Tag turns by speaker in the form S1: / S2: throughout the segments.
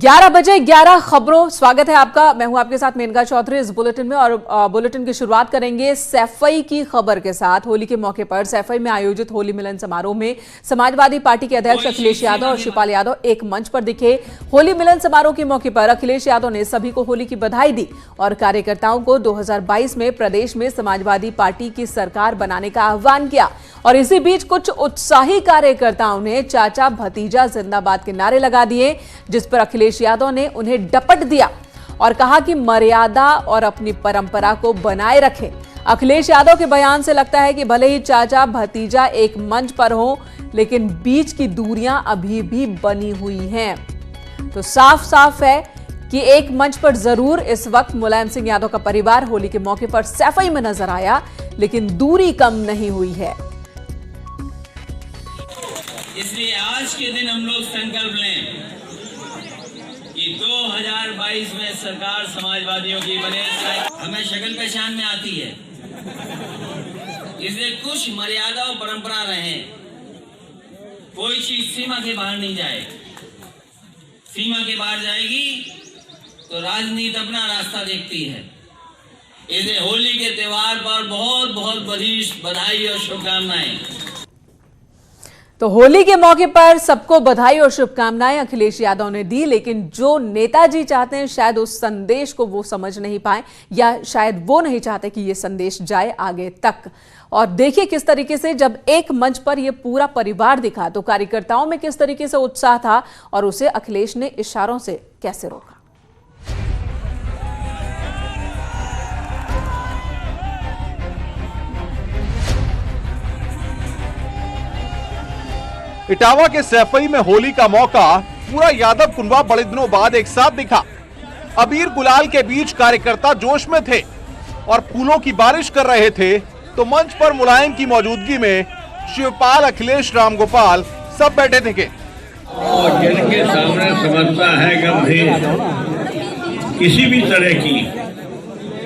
S1: 11 बजे 11 खबरों, स्वागत है आपका। मैं हूं आपके साथ मेनका चौधरी इस बुलेटिन में। और बुलेटिन की शुरुआत करेंगे सैफई की खबर के साथ। होली के मौके पर सैफई में आयोजित होली मिलन समारोह में समाजवादी पार्टी के अध्यक्ष अखिलेश यादव और शिवपाल यादव एक मंच पर दिखे। होली मिलन समारोह के मौके पर अखिलेश यादव ने सभी को होली की बधाई दी और कार्यकर्ताओं को 2022 में प्रदेश में समाजवादी पार्टी की सरकार बनाने का आह्वान किया। और इसी बीच कुछ उत्साही कार्यकर्ताओं ने चाचा भतीजा जिंदाबाद के नारे लगा दिए, जिस पर अखिलेश यादव ने उन्हें डपट दिया और कहा कि मर्यादा और अपनी परंपरा को बनाए रखें। अखिलेश यादव के बयान से लगता है कि भले ही चाचा भतीजा एक मंच पर हो, लेकिन बीच की दूरियां अभी भी बनी हुई हैं। तो साफ साफ है कि एक मंच पर जरूर इस वक्त मुलायम सिंह यादव का परिवार होली के मौके पर सैफई में नजर आया, लेकिन दूरी कम नहीं हुई है।
S2: इसलिए आज के दिन हम लोग संकल्प लें कि 2022 में सरकार समाजवादियों की बने। हमें शक्ल पहचान में आती है, इसलिए कुछ मर्यादा और परंपरा रहे। कोई चीज सीमा के बाहर नहीं जाए। सीमा के बाहर जाएगी तो राजनीति अपना रास्ता देखती है। इसलिए होली के त्योहार पर बहुत बहुत बधाई और शुभकामनाएं।
S1: तो होली के मौके पर सबको बधाई और शुभकामनाएं अखिलेश यादव ने दी, लेकिन जो नेताजी चाहते हैं शायद उस संदेश को वो समझ नहीं पाए, या शायद वो नहीं चाहते कि ये संदेश जाए आगे तक। और देखिए किस तरीके से जब एक मंच पर ये पूरा परिवार दिखा तो कार्यकर्ताओं में किस तरीके से उत्साह था और उसे अखिलेश ने इशारों से कैसे रोका।
S3: इटावा के सैफई में होली का मौका पूरा यादव कुनबा बड़े दिनों बाद एक साथ दिखा। अबीर गुलाल के बीच कार्यकर्ता जोश में थे और फूलों की बारिश कर रहे थे, तो मंच पर मुलायम की मौजूदगी में शिवपाल, अखिलेश, रामगोपाल सब बैठे थे।
S4: और जिनके सामने समस्या है गंभीर किसी भी तरह की,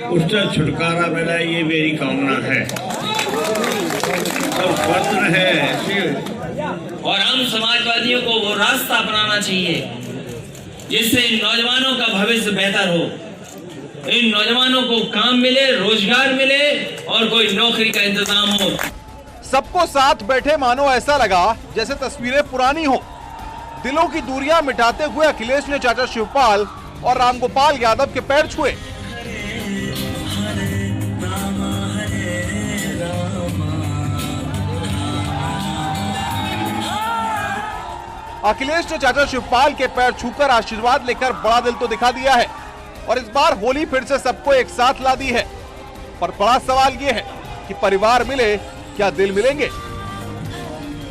S4: उससे छुटकारा मिला, ये मेरी कामना है। सब स्वस्थ है
S2: और हम समाजवादियों को वो रास्ता अपनाना चाहिए जिससे इन नौजवानों का भविष्य बेहतर हो, इन नौजवानों को काम मिले, रोजगार मिले और कोई नौकरी का इंतजाम हो।
S3: सबको साथ बैठे मानो ऐसा लगा जैसे तस्वीरें पुरानी हो। दिलों की दूरियां मिटाते हुए अखिलेश ने चाचा शिवपाल और रामगोपाल यादव के पैर छुए। अखिलेश ने चाचा शिवपाल के पैर छूकर आशीर्वाद लेकर बड़ा दिल तो दिखा दिया है और इस बार होली फिर से सबको एक साथ ला दी है। पर बड़ा सवाल ये है कि परिवार मिले, क्या दिल मिलेंगे?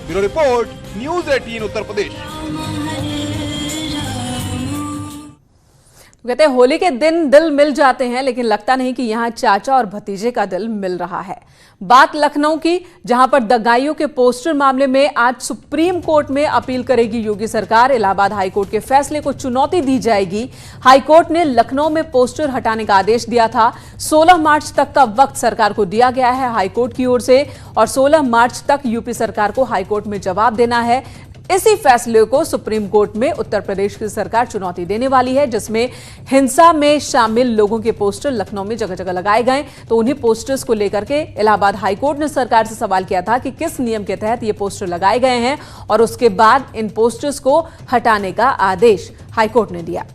S3: Bureau report, news 18 Uttar Pradesh.
S1: कहते हैं होली के दिन दिल मिल जाते हैं, लेकिन लगता नहीं कि यहां चाचा और भतीजे का दिल मिल रहा है। बात लखनऊ की, जहां पर दगाइयों के पोस्टर मामले में आज सुप्रीम कोर्ट में अपील करेगी योगी सरकार। इलाहाबाद हाईकोर्ट के फैसले को चुनौती दी जाएगी। हाईकोर्ट ने लखनऊ में पोस्टर हटाने का आदेश दिया था। 16 मार्च तक का वक्त सरकार को दिया गया है हाईकोर्ट की ओर से, और 16 मार्च तक यूपी सरकार को हाईकोर्ट में जवाब देना है। इसी फैसले को सुप्रीम कोर्ट में उत्तर प्रदेश की सरकार चुनौती देने वाली है, जिसमें हिंसा में शामिल लोगों के पोस्टर लखनऊ में जगह जगह लगाए गए। तो उन्हीं पोस्टर्स को लेकर के इलाहाबाद हाईकोर्ट ने सरकार से सवाल किया था कि किस नियम के तहत ये पोस्टर लगाए गए हैं, और उसके बाद इन पोस्टर्स को हटाने का आदेश हाईकोर्ट ने दिया।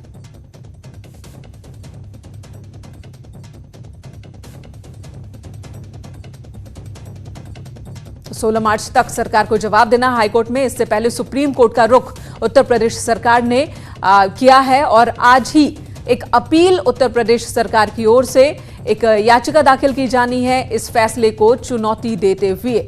S1: तो 16 मार्च तक सरकार को जवाब देना हाईकोर्ट में। इससे पहले सुप्रीम कोर्ट का रुख उत्तर प्रदेश सरकार ने किया है, और आज ही एक अपील उत्तर प्रदेश सरकार की ओर से एक याचिका दाखिल की जानी है इस फैसले को चुनौती देते हुए।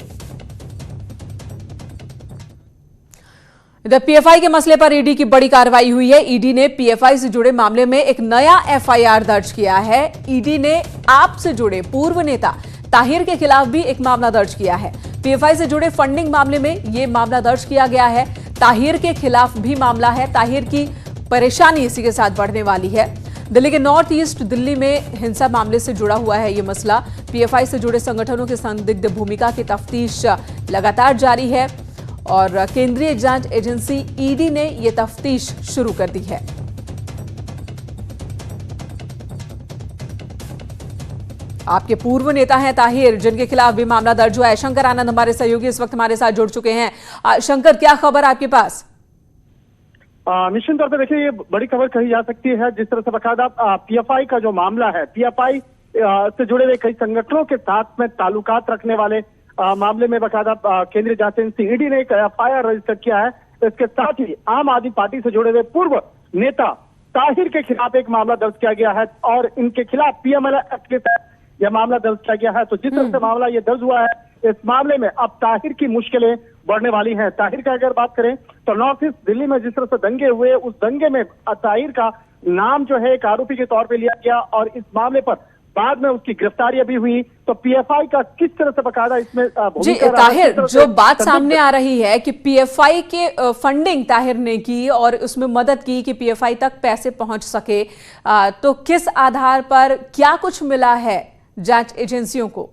S1: इधर पीएफआई के मसले पर ईडी की बड़ी कार्रवाई हुई है। ईडी ने पीएफआई से जुड़े मामले में एक नया एफआईआर दर्ज किया है। ईडी ने आप से जुड़े पूर्व नेता ताहिर के खिलाफ भी एक मामला दर्ज किया है। पीएफआई से जुड़े फंडिंग मामले में यह मामला दर्ज किया गया है। ताहिर के खिलाफ भी मामला है। ताहिर की परेशानी इसी के साथ बढ़ने वाली है। दिल्ली के नॉर्थ ईस्ट दिल्ली में हिंसा मामले से जुड़ा हुआ है यह मसला। पीएफआई से जुड़े संगठनों की संदिग्ध भूमिका की तफ्तीश लगातार जारी है और केंद्रीय जांच एजेंसी ईडी ने यह तफ्तीश शुरू कर दी है। आपके पूर्व नेता हैं ताहिर, जिनके खिलाफ भी मामला दर्ज हुआ है। शंकर आनंद हमारे सहयोगी इस वक्त हमारे साथ जुड़ चुके हैं। शंकर, क्या खबर आपके पास?
S5: निश्चित तौर पर देखिए, ये बड़ी खबर कही जा सकती है। जिस तरह से बकायदा पीएफआई का जो मामला है, पीएफआई से जुड़े हुए कई संगठनों के साथ में ताल्लुकात रखने वाले मामले में बकायदा केंद्रीय जांच एजेंसी ईडी ने एक एफआईआर रजिस्टर किया है। इसके साथ ही आम आदमी पार्टी से जुड़े हुए पूर्व नेता ताहिर के खिलाफ एक मामला दर्ज किया गया है और इनके खिलाफ पीएमएलए एक्ट के तहत यह मामला दर्ज किया गया है। तो जिस तरह से मामला ये दर्ज हुआ है, इस मामले में अब ताहिर की मुश्किलें बढ़ने वाली हैं। ताहिर का अगर बात करें तो नॉर्थ ईस्ट दिल्ली में जिस तरह से दंगे हुए, उस दंगे में ताहिर का नाम जो है एक आरोपी के तौर पे लिया गया और इस मामले पर बाद में उसकी गिरफ्तारी अभी हुई। तो पीएफआई का किस तरह से बकायदा इसमें
S1: जी ताहिर, जो बात सामने आ रही है कि पीएफआई के फंडिंग ताहिर ने की और उसमें मदद की कि पीएफआई तक पैसे पहुंच सके, तो किस आधार पर क्या कुछ मिला है जांच एजेंसियों को?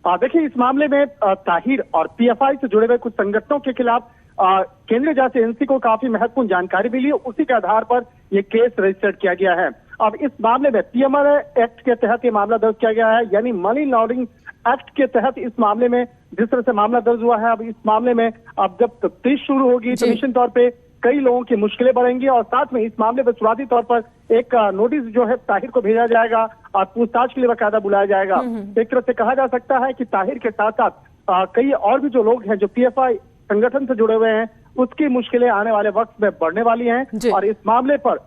S5: देखिए, इस मामले में ताहिर और पीएफआई से जुड़े हुए कुछ संगठनों के खिलाफ केंद्रीय जांच एजेंसी को काफी महत्वपूर्ण जानकारी मिली। उसी के आधार पर यह केस रजिस्टर्ड किया गया है। अब इस मामले में पीएमएलए एक्ट के तहत ये मामला दर्ज किया गया है, यानी मनी लॉन्ड्रिंग एक्ट के तहत इस मामले में जिस तरह से मामला दर्ज हुआ है। अब इस मामले में अब जब तफ्तीश शुरू होगी तो निश्चित तौर पे कई लोगों की मुश्किलें बढ़ेंगी और साथ में इस मामले में शुरुआती तौर पर एक नोटिस जो है ताहिर को भेजा जाएगा और पूछताछ के लिए बाकायदा बुलाया जाएगा। एक तरह से कहा जा सकता है कि ताहिर के साथ साथ कई और भी जो लोग हैं जो पीएफआई संगठन से जुड़े हुए हैं, उसकी मुश्किलें आने वाले वक्त में बढ़ने वाली हैं और इस मामले पर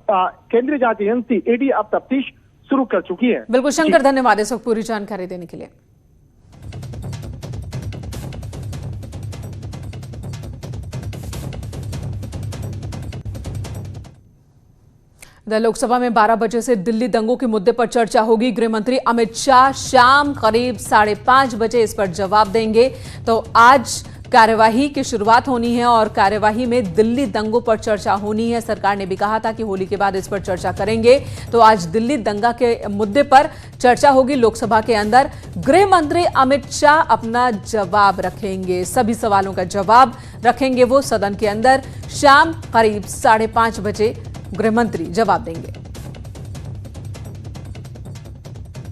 S5: केंद्रीय जांच एजेंसी ईडी अब तफ्तीश शुरू कर चुकी है।
S1: बिल्कुल शंकर, धन्यवाद इस वक्त पूरी जानकारी देने के लिए। लोकसभा में 12 बजे से दिल्ली दंगों के मुद्दे पर चर्चा होगी। गृह मंत्री अमित शाह शाम करीब 5:30 बजे इस पर जवाब देंगे। तो आज कार्यवाही की शुरुआत होनी है और कार्यवाही में दिल्ली दंगों पर चर्चा होनी है। सरकार ने भी कहा था कि होली के बाद इस पर चर्चा करेंगे। तो आज दिल्ली दंगा के मुद्दे पर चर्चा होगी लोकसभा के अंदर। गृह मंत्री अमित शाह अपना जवाब रखेंगे, सभी सवालों का जवाब रखेंगे वो सदन के अंदर। शाम करीब 5:30 बजे गृह मंत्री जवाब देंगे।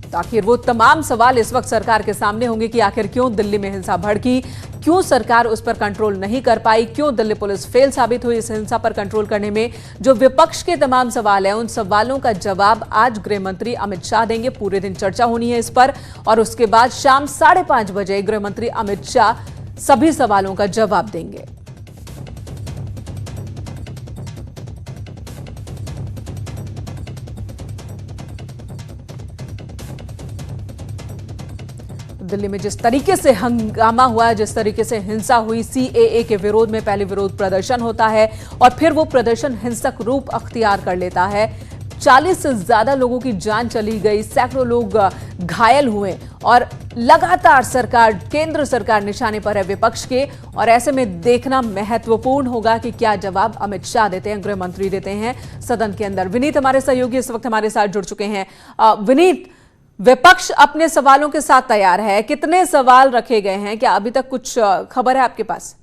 S1: तो आखिर वो तमाम सवाल इस वक्त सरकार के सामने होंगे कि आखिर क्यों दिल्ली में हिंसा भड़की, क्यों सरकार उस पर कंट्रोल नहीं कर पाई, क्यों दिल्ली पुलिस फेल साबित हुई इस हिंसा पर कंट्रोल करने में। जो विपक्ष के तमाम सवाल हैं, उन सवालों का जवाब आज गृह मंत्री अमित शाह देंगे। पूरे दिन चर्चा होनी है इस पर और उसके बाद शाम 5:30 बजे गृह मंत्री अमित शाह सभी सवालों का जवाब देंगे। दिल्ली में जिस तरीके से हंगामा हुआ है, जिस तरीके से हिंसा हुई, सीएए के विरोध में पहले विरोध प्रदर्शन होता है और फिर वो प्रदर्शन हिंसक रूप अख्तियार कर लेता है। 40 से ज्यादा लोगों की जान चली गई, सैकड़ों लोग घायल हुए और लगातार सरकार, केंद्र सरकार निशाने पर है विपक्ष के। और ऐसे में देखना महत्वपूर्ण होगा कि क्या जवाब अमित शाह देते हैं, गृह मंत्री देते हैं सदन के अंदर। विनीत हमारे सहयोगी इस वक्त हमारे साथ जुड़ चुके हैं। विनीत, विपक्ष अपने सवालों के साथ तैयार है, कितने सवाल रखे गए हैं, क्या अभी तक कुछ खबर है आपके पास?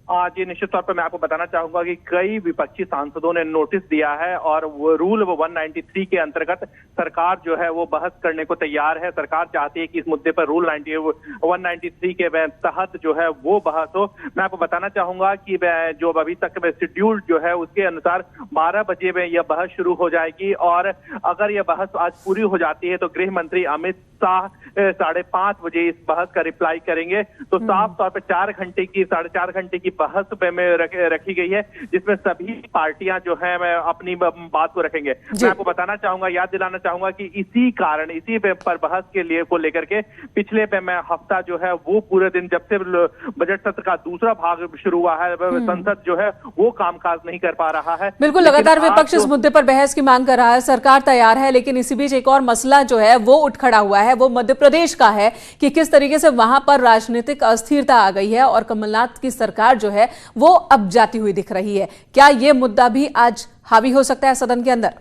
S6: जी निश्चित तौर पर मैं आपको बताना चाहूंगा कि कई विपक्षी सांसदों ने नोटिस दिया है और वो रूल 193 के अंतर्गत सरकार जो है वो बहस करने को तैयार है। सरकार चाहती है कि इस मुद्दे पर रूल 193 के तहत जो है वो बहस हो। मैं आपको बताना चाहूंगा कि जो अभी तक में शेड्यूल जो है उसके अनुसार 12 बजे में यह बहस शुरू हो जाएगी और अगर यह बहस आज पूरी हो जाती है तो गृह मंत्री अमित शाह 5:30 बजे इस बहस का रिप्लाई करेंगे। तो साफ तौर पर 4.5 घंटे की बहस में रखी गई है, जिसमें सभी पार्टियां जो है अपनी बात को रखेंगे। मैं आपको बताना चाहूंगा, याद दिलाना चाहूंगा कि इसी पर बहस के लिए को लेकर के पिछले हफ्ता जो है वो पूरे दिन, जब से बजट सत्र का दूसरा भाग शुरू हुआ है, संसद जो है वो कामकाज नहीं कर पा रहा है।
S1: बिल्कुल, लगातार विपक्ष इस मुद्दे पर बहस की मांग कर रहा है, सरकार तैयार है, लेकिन इसी बीच एक और मसला जो है वो उठ खड़ा हुआ है, वो मध्य प्रदेश का है कि किस तरीके से वहां पर राजनीतिक अस्थिरता आ गई है और कमलनाथ की सरकार जो है वो अब जाती हुई दिख रही है। क्या यह मुद्दा भी आज हावी हो सकता है सदन के अंदर?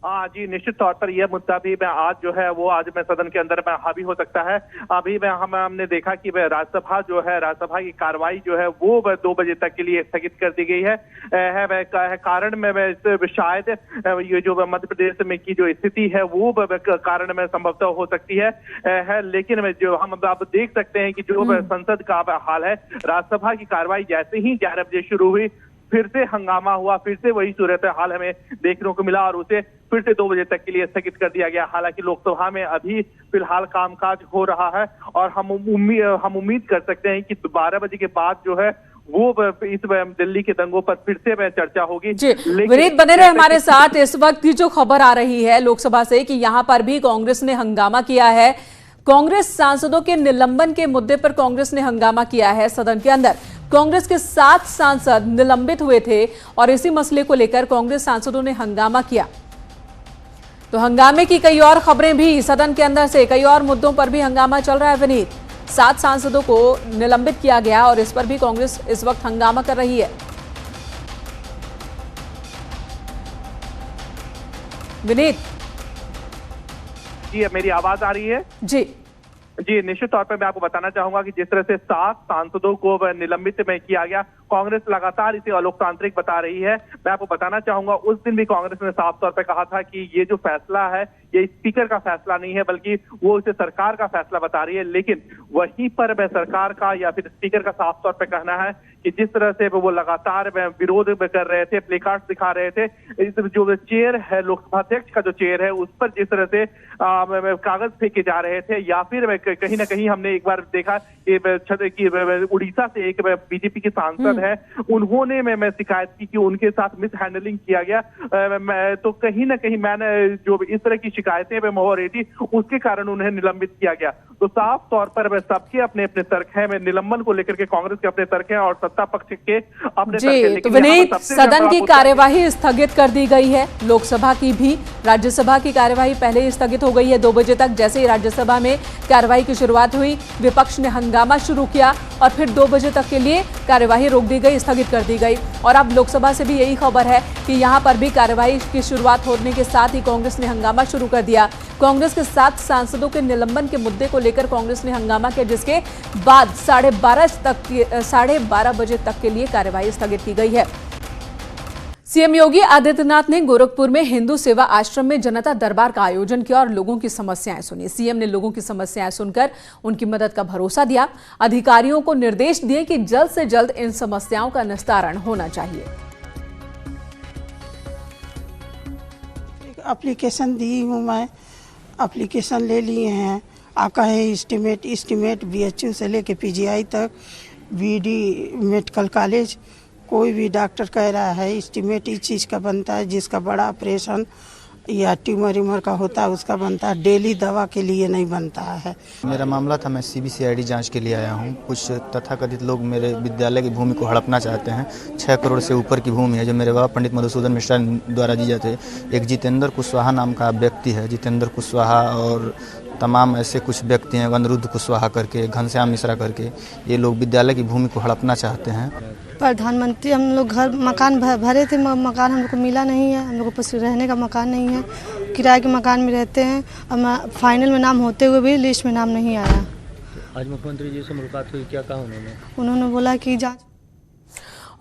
S6: जी निश्चित तौर पर यह मुद्दा भी मैं आज जो है वो आज मैं सदन के अंदर में हावी हो सकता है। अभी मैं हमने देखा कि राज्यसभा जो है राज्यसभा की कार्रवाई जो है वो 2 बजे तक के लिए स्थगित कर दी गई है। कारण में शायद ये जो मध्य प्रदेश में की जो स्थिति है वो कारण में संभवतः हो सकती है। लेकिन जो हम अब देख सकते हैं कि जो संसद का हाल है, राज्यसभा की कार्रवाई जैसे ही 11 बजे शुरू हुई फिर से हंगामा हुआ, फिर से वही सूरत हाल हमें देखने को मिला और उसे फिर से 2 बजे तक के लिए स्थगित कर दिया गया। हालांकि लोकसभा में अभी फिलहाल कामकाज हो रहा है और हम उम्मीद कर सकते हैं कि 12 बजे के बाद जो है वो इस दिल्ली के दंगों पर फिर से चर्चा होगी।
S1: विनीत बने रहे हमारे साथ। इस वक्त की जो खबर आ रही है लोकसभा से कि यहां पर भी कांग्रेस ने हंगामा किया है, कांग्रेस सांसदों के निलंबन के मुद्दे पर कांग्रेस ने हंगामा किया है। सदन के अंदर कांग्रेस के 7 सांसद निलंबित हुए थे और इसी मसले को लेकर कांग्रेस सांसदों ने हंगामा किया। तो हंगामे की कई और खबरें भी सदन के अंदर से, कई और मुद्दों पर भी हंगामा चल रहा है विनीत। 7 सांसदों को निलंबित किया गया और इस पर भी कांग्रेस इस वक्त हंगामा कर रही है। विनीत
S6: जी मेरी आवाज आ रही है? जी निश्चित तौर पर मैं आपको बताना चाहूंगा कि जिस तरह से 7 सांसदों को निलंबित में किया गया, कांग्रेस लगातार इसे अलोकतांत्रिक बता रही है। मैं आपको बताना चाहूंगा उस दिन भी कांग्रेस ने साफ तौर पर कहा था कि ये जो फैसला है ये स्पीकर का फैसला नहीं है बल्कि वो इसे सरकार का फैसला बता रही है। लेकिन वहीं पर मैं सरकार का या फिर स्पीकर का साफ तौर पर कहना है कि जिस तरह से वो लगातार विरोध कर रहे थे, प्ले कार्ड दिखा रहे थे, जो चेयर है लोकसभा अध्यक्ष का जो चेयर है उस पर जिस तरह से कागज फेंके जा रहे थे, या फिर कहीं ना कहीं हमने एक बार देखा कि उड़ीसा से एक बीजेपी की सांसद है, उन्होंने मैं शिकायत की कि उनके साथ मिस हैंडलिंग किया गया। तो कहीं ना कहीं मैंने जो इस तरह की शिकायतें हो रही थी उसके कारण उन्हें निलंबित किया गया। तो साफ तौर पर सबके अपने अपने तर्क हैं, निलंबन को लेकर के कांग्रेस के अपने तर्क हैं और सत्ता पक्ष के अपने तर्क हैं।
S1: तो विनीत, सदन की कार्यवाही स्थगित कर दी गई है, लोकसभा की भी। राज्यसभा की कार्यवाही पहले ही स्थगित हो गई है 2 बजे तक। जैसे ही राज्यसभा में कार्यवाही की शुरुआत हुई, विपक्ष ने हंगामा शुरू किया और फिर 2 बजे तक के लिए कार्यवाही रोक दी गई, स्थगित कर दी गई। और अब लोकसभा से भी यही खबर है कि यहां पर भी कार्यवाही की शुरुआत होने के साथ ही कांग्रेस ने हंगामा शुरू कर दिया। कांग्रेस के 7 सांसदों के निलंबन के मुद्दे को लेकर कांग्रेस ने हंगामा किया, जिसके बाद 12:30 बजे तक के लिए कार्यवाही स्थगित की गई है। सीएम योगी आदित्यनाथ ने गोरखपुर में हिंदू सेवा आश्रम में जनता दरबार का आयोजन किया और लोगों की समस्याएं सुनी। सीएम ने लोगों की समस्याएं सुनकर उनकी मदद का भरोसा दिया। अधिकारियों को निर्देश दिए कि जल्द से जल्द इन समस्याओं का निस्तारण होना चाहिए।
S7: एप्लीकेशन दी हूँ मैं, एप्लीकेशन ले लिए हैं। आपका है एस्टीमेट बीएचयू से लेके पीजीआई तक, बीडी मेडिकल कॉलेज, कोई भी डॉक्टर कह रहा है एस्टीमेट इस चीज़ का बनता है, जिसका बड़ा ऑपरेशन या ट्यूमर का होता है उसका बनता है, डेली दवा के लिए नहीं बनता है।
S8: मेरा मामला था, मैं सीबीसीआईडी जांच के लिए आया हूं। कुछ तथाकथित लोग मेरे विद्यालय की भूमि को हड़पना चाहते हैं। 6 करोड़ से ऊपर की भूमि है जो मेरे बाबा पंडित मधुसूदन मिश्रा द्वारा दी जाते। एक जितेंद्र कुशवाहा नाम का व्यक्ति है, जितेंद्र कुशवाहा और तमाम ऐसे कुछ व्यक्ति हैं, अनिरुद्ध कुशवाहा करके, घनश्याम मिश्रा करके, ये लोग विद्यालय की भूमि को हड़पना चाहते हैं।
S9: प्रधानमंत्री हम लोग मकान भरे थे, मकान हम लोग को मिला नहीं है। हम लोग को रहने का मकान नहीं है, किराए के मकान में रहते हैं। अब फाइनल में नाम होते हुए भी लिस्ट में नाम नहीं आया।
S10: आज मुख्यमंत्री जी से मुलाकात हुई, क्या कहा
S9: उन्होंने बोला कि जांच।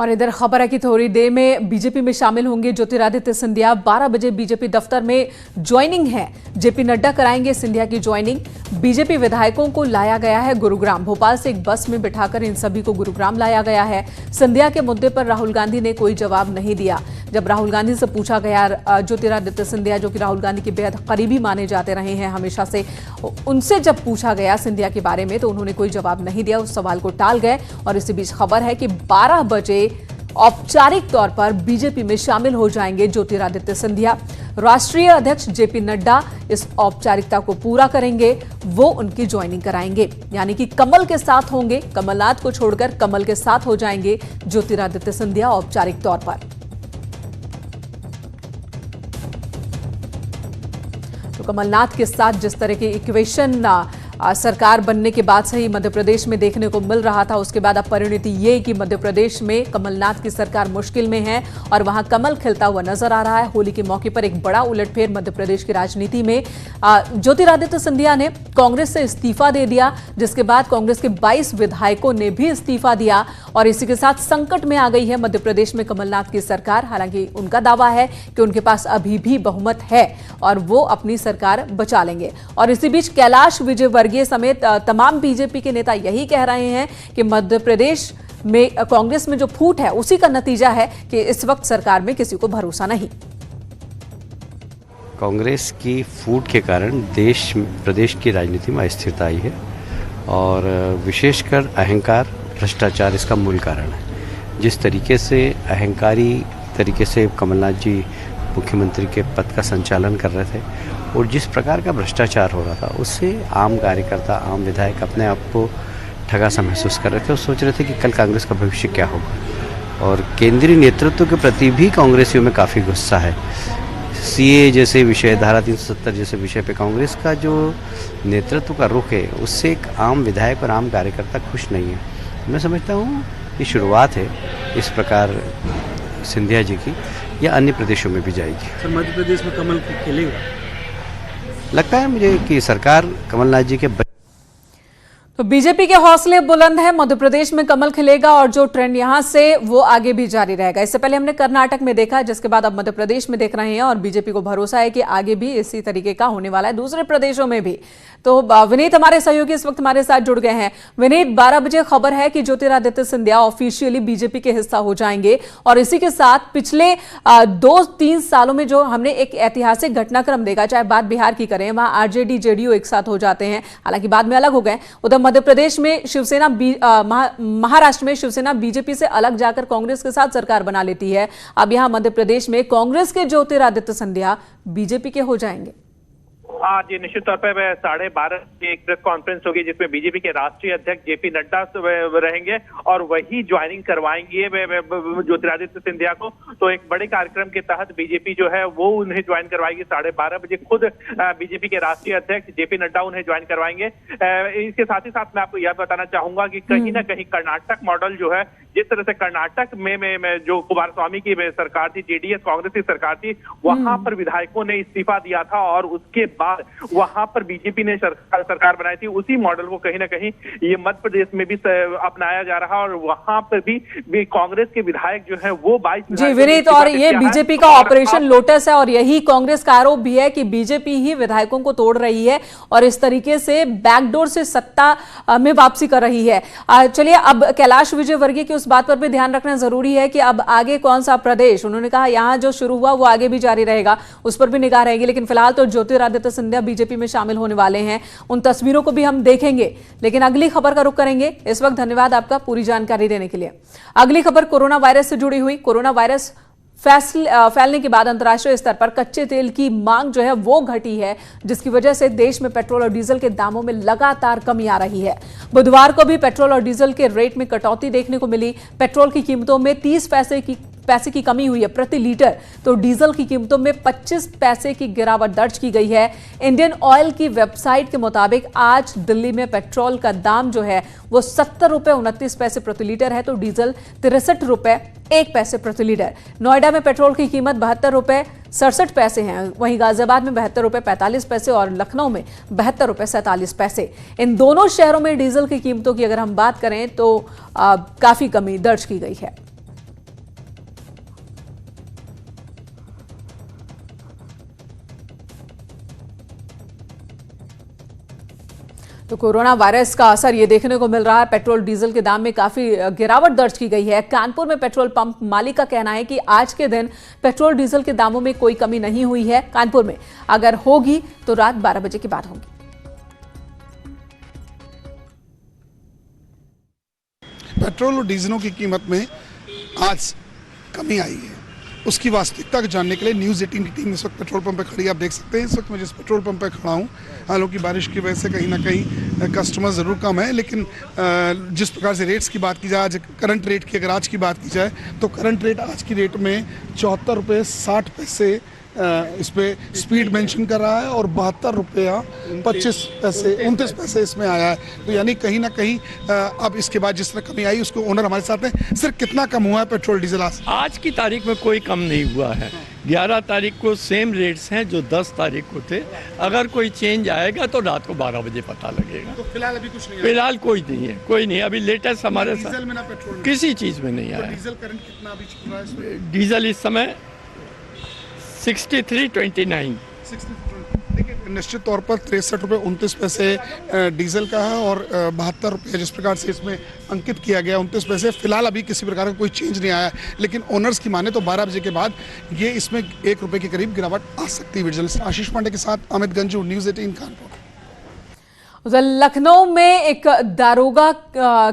S1: और इधर खबर है कि थोड़ी देर में बीजेपी में शामिल होंगे ज्योतिरादित्य सिंधिया। 12 बजे बीजेपी दफ्तर में ज्वाइनिंग है, जेपी नड्डा कराएंगे सिंधिया की ज्वाइनिंग। बीजेपी विधायकों को लाया गया है गुरुग्राम, भोपाल से एक बस में बिठाकर इन सभी को गुरुग्राम लाया गया है। सिंधिया के मुद्दे पर राहुल गांधी ने कोई जवाब नहीं दिया। जब राहुल गांधी से पूछा गया, ज्योतिरादित्य सिंधिया जो कि राहुल गांधी के बेहद करीबी माने जाते रहे हैं हमेशा से, उनसे जब पूछा गया सिंधिया के बारे में तो उन्होंने कोई जवाब नहीं दिया, उस सवाल को टाल गए। और इसी बीच खबर है कि 12 बजे औपचारिक तौर पर बीजेपी में शामिल हो जाएंगे ज्योतिरादित्य सिंधिया। राष्ट्रीय अध्यक्ष जेपी नड्डा इस औपचारिकता को पूरा करेंगे, वो उनकी ज्वाइनिंग कराएंगे, यानी कि कमल के साथ होंगे। कमलनाथ को छोड़कर कमल के साथ हो जाएंगे ज्योतिरादित्य सिंधिया औपचारिक तौर पर। तो कमलनाथ के साथ जिस तरह की इक्वेशन सरकार बनने के बाद से ही मध्य प्रदेश में देखने को मिल रहा था। उसके बाद अब परिणति ये कि मध्य प्रदेश में कमलनाथ की सरकार मुश्किल में है और वहां कमल खिलता हुआ नजर आ रहा है। होली के मौके पर एक बड़ा उलटफेर मध्य प्रदेश की राजनीति में। ज्योतिरादित्य सिंधिया ने कांग्रेस से इस्तीफा दे दिया, जिसके बाद कांग्रेस के 22 विधायकों ने भी इस्तीफा दिया और इसी के साथ संकट में आ गई है मध्य प्रदेश में कमलनाथ की सरकार। हालांकि उनका दावा है कि उनके पास अभी भी बहुमत है और वो अपनी सरकार बचा लेंगे। और इसी बीच कैलाश विजयवर्गीय समेत तमाम बीजेपी के नेता यही कह रहे हैं कि मध्य प्रदेश में कांग्रेस में जो फूट है उसी का नतीजा है कि इस वक्त सरकार में किसी को भरोसा नहीं।
S11: कांग्रेस की फूट के कारण प्रदेश की राजनीति में अस्थिरता आई है और विशेषकर अहंकार, भ्रष्टाचार इसका मूल कारण है। जिस तरीके से अहंकारी तरीके से कमलनाथ जी मुख्यमंत्री के पद का संचालन कर रहे थे और जिस प्रकार का भ्रष्टाचार हो रहा था, उससे आम कार्यकर्ता, आम विधायक अपने आप को ठगा सा महसूस कर रहे थे और सोच रहे थे कि कल कांग्रेस का भविष्य क्या होगा। और केंद्रीय नेतृत्व के प्रति भी कांग्रेसियों में काफ़ी गुस्सा है। सीए जैसे विषय, धारा 370 जैसे विषय पे कांग्रेस का जो नेतृत्व का रुख है, उससे एक आम विधायक और आम कार्यकर्ता खुश नहीं है। मैं समझता हूँ कि शुरुआत है इस प्रकार सिंधिया जी की, या अन्य प्रदेशों में भी जाएगी।
S10: सर, मध्य प्रदेश में कमल खिलेगा?
S11: लगता है मुझे कि सरकार कमलनाथ जी के
S1: तो बीजेपी के हौसले बुलंद है, मध्य प्रदेश में कमल खिलेगा और जो ट्रेंड यहां से वो आगे भी जारी रहेगा। इससे पहले हमने कर्नाटक में देखा, जिसके बाद अब मध्य प्रदेश में देख रहे हैं और बीजेपी को भरोसा है कि आगे भी इसी तरीके का होने वाला है दूसरे प्रदेशों में भी। तो विनीत हमारे सहयोगी इस वक्त हमारे साथ जुड़ गए हैं। विनीत, 12 बजे खबर है कि ज्योतिरादित्य सिंधिया ऑफिशियली बीजेपी के हिस्सा हो जाएंगे और इसी के साथ पिछले 2-3 सालों में जो हमने एक ऐतिहासिक घटनाक्रम देखा, चाहे बात बिहार की करें, वहां आरजेडी जेडीयू एक साथ हो जाते हैं, हालांकि बाद में अलग हो गए। उधर मध्य प्रदेश में शिवसेना, महाराष्ट्र में शिवसेना बीजेपी से अलग जाकर कांग्रेस के साथ सरकार बना लेती है। अब यहां मध्य प्रदेश में कांग्रेस के ज्योतिरादित्य सिंधिया बीजेपी के हो जाएंगे।
S6: आज निश्चित तौर पर 12:30 की एक प्रेस कॉन्फ्रेंस होगी जिसमें बीजेपी के राष्ट्रीय अध्यक्ष जेपी नड्डा रहेंगे और वही ज्वाइनिंग करवाएंगे ज्योतिरादित्य सिंधिया को। तो एक बड़े कार्यक्रम के तहत बीजेपी जो है वो उन्हें ज्वाइन करवाएगी। 12:30 बजे खुद बीजेपी के राष्ट्रीय अध्यक्ष जेपी नड्डा उन्हें ज्वाइन करवाएंगे। इसके साथ ही साथ मैं आपको यह बताना चाहूंगा कि कहीं ना कहीं कर्नाटक मॉडल जो है, जिस तरह से कर्नाटक में जो कुमारस्वामी की सरकार थी, जेडीएस कांग्रेस की सरकार थी, वहां पर विधायकों ने इस्तीफा दिया था और उसके बाद वहां पर बीजेपी ने सरकार बनाई थी। उसी मॉडल को कहीं ना कहीं ये मध्य प्रदेश में भी अपनाया जा रहा है और वहां पर भी कांग्रेस के विधायक जो है वो 22
S1: जी विनीत, और ये बीजेपी का ऑपरेशन लोटस है और यही कांग्रेस का आरोप भी है कि बीजेपी ही विधायकों को तोड़ रही है और इस तरीके से बैकडोर से सत्ता में वापसी कर रही है। चलिए, अब कैलाश विजयवर्गीय की उस बात पर भी ध्यान रखना जरूरी है कि अब आगे कौन सा प्रदेश, उन्होंने कहा यहां जो शुरू हुआ वो आगे भी जारी रहेगा, उस पर भी निगाह रहेगी। लेकिन फिलहाल तो ज्योतिरादित्य सिंधिया बीजेपी में शामिल होने वाले हैं, उन तस्वीरों को भी हम देखेंगे। लेकिन अगली खबर का रुख करेंगे इस वक्त। धन्यवाद आपका पूरी जानकारी देने के लिए। अगली खबर कोरोना वायरस से जुड़ी हुई। कोरोना वायरस फैलने के बाद अंतर्राष्ट्रीय स्तर पर कच्चे तेल की मांग जो है वो घटी है, जिसकी वजह से देश में पेट्रोल और डीजल के दामों में लगातार कमी आ रही है। बुधवार को भी पेट्रोल और डीजल के रेट में कटौती देखने को मिली। पेट्रोल की कीमतों में 30 पैसे की कमी हुई है प्रति लीटर, तो डीजल की कीमतों में 25 पैसे की गिरावट दर्ज की गई है। इंडियन ऑयल की वेबसाइट के मुताबिक आज दिल्ली में पेट्रोल का दाम जो है वो 70 रुपए 29 पैसे प्रति लीटर है, तो डीजल 63 रुपए 1 पैसे प्रति लीटर। नोएडा में पेट्रोल की कीमत 72 रुपए 67 पैसे हैं, वहीं गाजियाबाद में 72 रुपए 45 पैसे और लखनऊ में 72 रुपए 47 पैसे। इन दोनों शहरों में डीजल की कीमतों की अगर हम बात करें तो काफी कमी दर्ज की गई है। तो कोरोना वायरस का असर ये देखने को मिल रहा है। पेट्रोल डीजल के दाम में काफी गिरावट दर्ज की गई है। कानपुर में पेट्रोल पंप मालिक का कहना है कि आज के दिन पेट्रोल डीजल के दामों में कोई कमी नहीं हुई है कानपुर में, अगर होगी तो रात 12 बजे के बाद होगी।
S12: पेट्रोल और डीजलों की कीमत में आज कमी आई है, उसकी वास्तविकता को जानने के लिए न्यूज़ 18 की टीम इस वक्त पेट्रोल पंप पे खड़ी है। आप देख सकते हैं इस वक्त मैं जिस पेट्रोल पंप पे खड़ा हूँ, हालांकि बारिश की वजह से कहीं ना कहीं कस्टमर ज़रूर कम है, लेकिन जिस प्रकार से रेट्स की बात की जाए, आज करंट रेट की अगर आज की बात की जाए तो करंट रेट आज की रेट में 74 रुपये 60 पैसे इस पे स्पीड मेंशन कर रहा है और 72 रुपया 29 पैसे इसमें आया है। तो यानी कहीं ना कहीं अब इसके बाद जिस तरह कमी आई उसको ओनर हमारे साथ हैं। सर कितना कम हुआ है पेट्रोल डीजल
S13: आज की तारीख में? कोई कम नहीं हुआ है। 11 तारीख को सेम रेट्स हैं जो 10 तारीख को थे। अगर कोई चेंज आएगा तो रात को 12 बजे पता लगेगा।
S12: तो फिलहाल अभी कुछ नहीं,
S13: फिलहाल कोई नहीं है, कोई नहीं। अभी लेटेस्ट हमारे साथ
S12: डीजल में ना पेट्रोल
S13: किसी चीज में नहीं आया।
S12: डीजल करंट कितना अभी चल रहा है इसमें?
S13: डीजल इस समय 63.29।
S12: देखिए निश्चित तौर पर 63 रुपये 29 पैसे डीजल का है और 72 रुपये जिस प्रकार से इसमें अंकित किया गया 29 पैसे। फिलहाल अभी किसी प्रकार का कोई चेंज नहीं आया, लेकिन ओनर्स की माने तो 12 बजे के बाद ये इसमें 1 रुपये के करीब गिरावट आ सकती है। जर्नलिस्ट आशीष पांडे के साथ अमित गंजू, न्यूज़ 18 कानपुर।
S1: उधर लखनऊ में एक दारोगा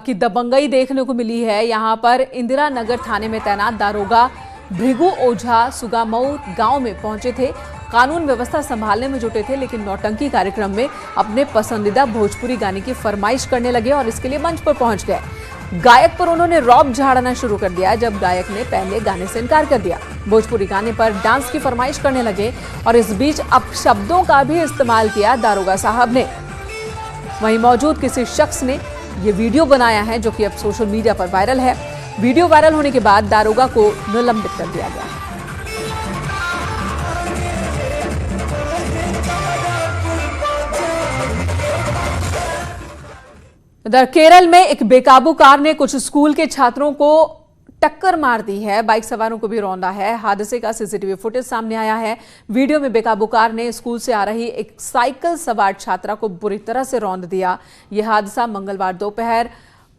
S1: की दबंगई देखने को मिली है। यहाँ पर इंदिरा नगर थाने में तैनात दारोगा भृगु ओझा सुगामऊ गांव में पहुंचे थे। कानून व्यवस्था संभालने में जुटे थे, लेकिन नौटंकी कार्यक्रम में अपने पसंदीदा भोजपुरी गाने की फरमाइश करने लगे और इसके लिए मंच पर पहुंच गए। गायक पर उन्होंने रौब झाड़ना शुरू कर दिया जब गायक ने पहले गाने से इनकार कर दिया। भोजपुरी गाने पर डांस की फरमाइश करने लगे और इस बीच अपशब्दों का भी इस्तेमाल किया दारोगा साहब ने। वहीं मौजूद किसी शख्स ने ये वीडियो बनाया है जो कि अब सोशल मीडिया पर वायरल है। वीडियो वायरल होने के बाद दारोगा को निलंबित कर दिया गया है। इधर केरल में एक बेकाबू कार ने कुछ स्कूल के छात्रों को टक्कर मार दी है। बाइक सवारों को भी रौंदा है। हादसे का सीसीटीवी फुटेज सामने आया है। वीडियो में बेकाबू कार ने स्कूल से आ रही एक साइकिल सवार छात्रा को बुरी तरह से रौंद दिया। यह हादसा मंगलवार दोपहर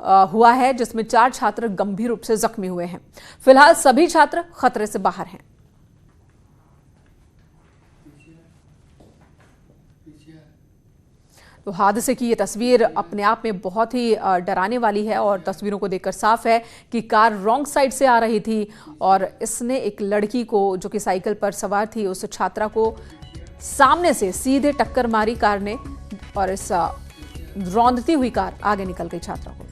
S1: हुआ है, जिसमें 4 छात्र गंभीर रूप से जख्मी हुए हैं। फिलहाल सभी छात्र खतरे से बाहर हैं। तो हादसे की ये तस्वीर अपने आप में बहुत ही डराने वाली है और तस्वीरों को देखकर साफ है कि कार रॉन्ग साइड से आ रही थी और इसने एक लड़की को जो कि साइकिल पर सवार थी उस छात्रा को सामने से सीधे टक्कर मारी कार ने और इस रौंदती हुई कार आगे निकल गई छात्रा को।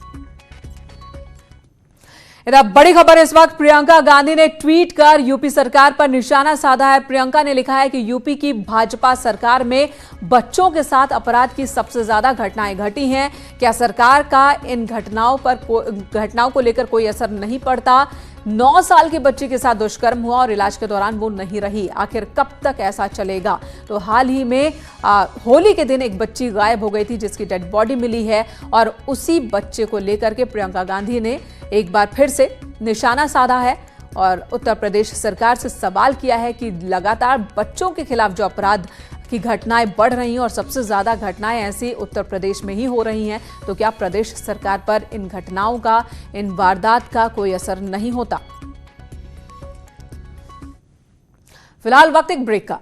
S1: इधर बड़ी खबर इस वक्त प्रियंका गांधी ने ट्वीट कर यूपी सरकार पर निशाना साधा है। प्रियंका ने लिखा है कि यूपी की भाजपा सरकार में बच्चों के साथ अपराध की सबसे ज्यादा घटनाएं घटी हैं। क्या सरकार का इन घटनाओं को लेकर कोई असर नहीं पड़ता? 9 साल के बच्चे के साथ दुष्कर्म हुआ और इलाज के दौरान वो नहीं रही। आखिर कब तक ऐसा चलेगा? तो हाल ही में होली के दिन एक बच्ची गायब हो गई थी जिसकी डेड बॉडी मिली है और उसी बच्चे को लेकर के प्रियंका गांधी ने एक बार फिर से निशाना साधा है और उत्तर प्रदेश सरकार से सवाल किया है कि लगातार बच्चों के खिलाफ जो अपराध की घटनाएं बढ़ रही हैं और सबसे ज्यादा घटनाएं ऐसी उत्तर प्रदेश में ही हो रही हैं, तो क्या प्रदेश सरकार पर इन घटनाओं का, इन वारदात का कोई असर नहीं होता? फिलहाल वक्त एक ब्रेक का।